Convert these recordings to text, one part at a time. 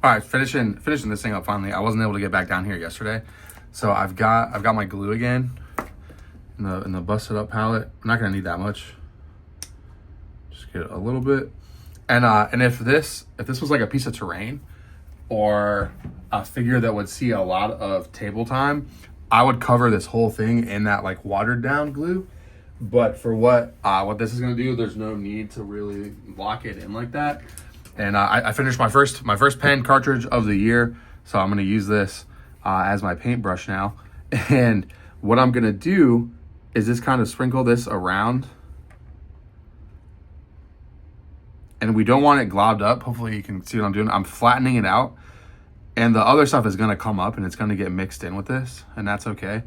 All right, finishing this thing up finally. I wasn't able to get back down here yesterday, so I've got my glue again in the busted up palette. I'm not gonna need that much. Just get a little bit, and if this was like a piece of terrain or a figure that would see a lot of table time, I would cover this whole thing in that like watered down glue. But for what this is gonna do, there's no need to really lock it in like that. And I finished my first pen cartridge of the year, so I'm gonna use this as my paintbrush now. And what I'm gonna do is just kind of sprinkle this around. And we don't want it globbed up. Hopefully you can see what I'm doing. I'm flattening it out. And the other stuff is gonna come up and it's gonna get mixed in with this, and that's okay.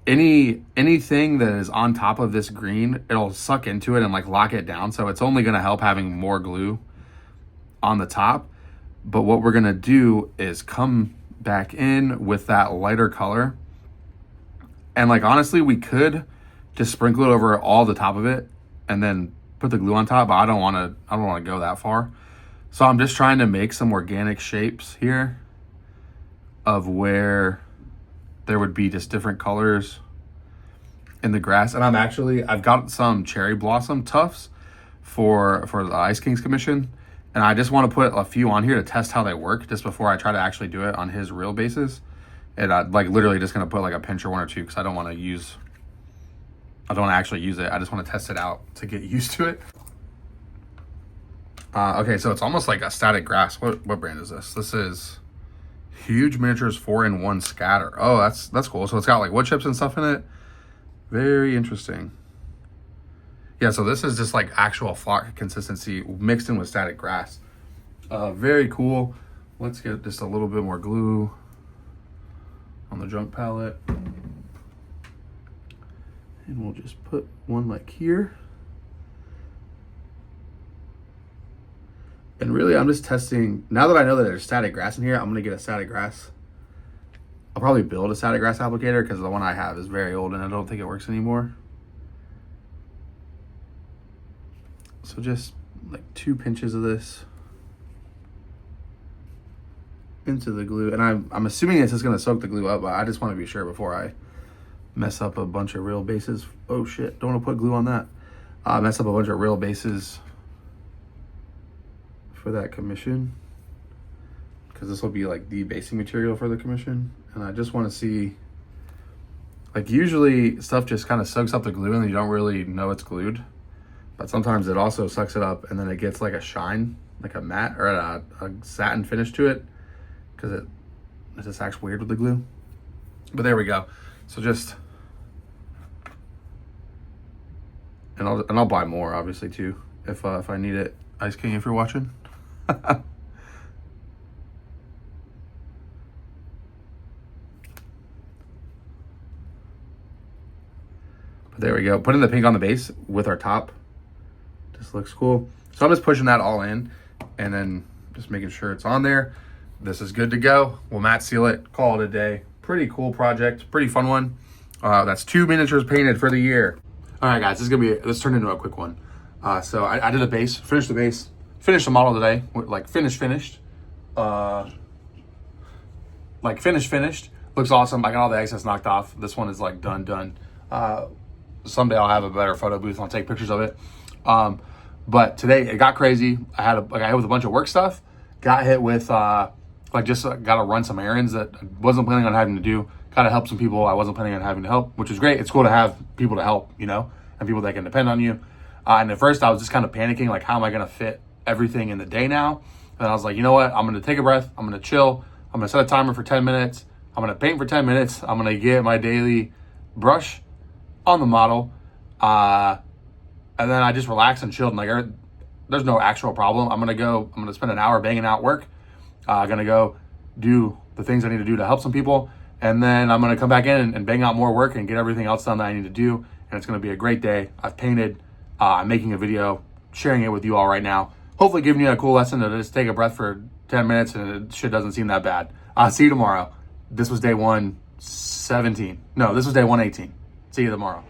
Anything that is on top of this green, it'll suck into it and like lock it down. So it's only gonna help having more glue on the top. But what we're gonna do is come back in with that lighter color. And like, honestly, we could just sprinkle it over all the top of it and then put the glue on top, but I don't wanna go that far. So I'm just trying to make some organic shapes here of where there would be just different colors in the grass. And I've got some cherry blossom tufts for the Ice Kings commission. And I just want to put a few on here to test how they work just before I try to actually do it on his real bases. And I'm like literally just going to put like a pinch or one or two because I don't want to actually use it. I just want to test it out to get used to it. Okay, so it's almost like a static grass. What brand is this? This is Huge Miniatures 4-in-1 Scatter. Oh, that's cool. So it's got like wood chips and stuff in it. Very interesting. Yeah, so this is just like actual flock consistency mixed in with static grass. Very cool. Let's get just a little bit more glue on the junk palette. And we'll just put one like here. And really, I'm just testing. Now that I know that there's static grass in here, I'm going to get a static grass. I'll probably build a static grass applicator because the one I have is very old and I don't think it works anymore. So just like 2 pinches of this into the glue. And I'm assuming it's just going to soak the glue up, but I just want to be sure before I mess up a bunch of real bases. Oh shit, don't want to put glue on that. Mess up a bunch of real bases for that commission, because this will be like the basing material for the commission. And I just want to see, like, usually stuff just kind of soaks up the glue and you don't really know it's glued, but sometimes it also sucks it up and then it gets like a shine, like a matte or a satin finish to it, because it just acts weird with the glue. But there we go. So just, and I'll buy more obviously too if I need it. Ice King, if you're watching. But there we go. Putting the pink on the base with our top just looks cool. So I'm just pushing that all in and then just making sure it's on there. This is good to go. We'll matte seal it, call it a day. Pretty cool project, pretty fun one. That's 2 miniatures painted for the year. All right, guys, this turned into a quick one. So I did a base, finished the base, finished the model today, like finished. Like finished. Looks awesome. I got all the excess knocked off. This one is like done. Someday I'll have a better photo booth and I'll take pictures of it. But today it got crazy. I got hit with a bunch of work stuff. Got hit with got to run some errands that I wasn't planning on having to do. Got to help some people I wasn't planning on having to help, which is great. It's cool to have people to help, you know, and people that can depend on you. And at first I was just kind of panicking, like, how am I going to fit everything in the day now? And I was like, you know what? I'm going to take a breath. I'm going to chill. I'm going to set a timer for 10 minutes. I'm going to paint for 10 minutes. I'm going to get my daily brush on the model. And then I just relaxed and chilled. And like, there's no actual problem. I'm going to spend an hour banging out work. I'm going to go do the things I need to do to help some people. And then I'm going to come back in and bang out more work and get everything else done that I need to do. And it's going to be a great day. I've painted. I'm making a video, sharing it with you all right now. Hopefully giving you a cool lesson to just take a breath for 10 minutes and shit doesn't seem that bad. See you tomorrow. This was day 117. No, this was day 118. See you tomorrow.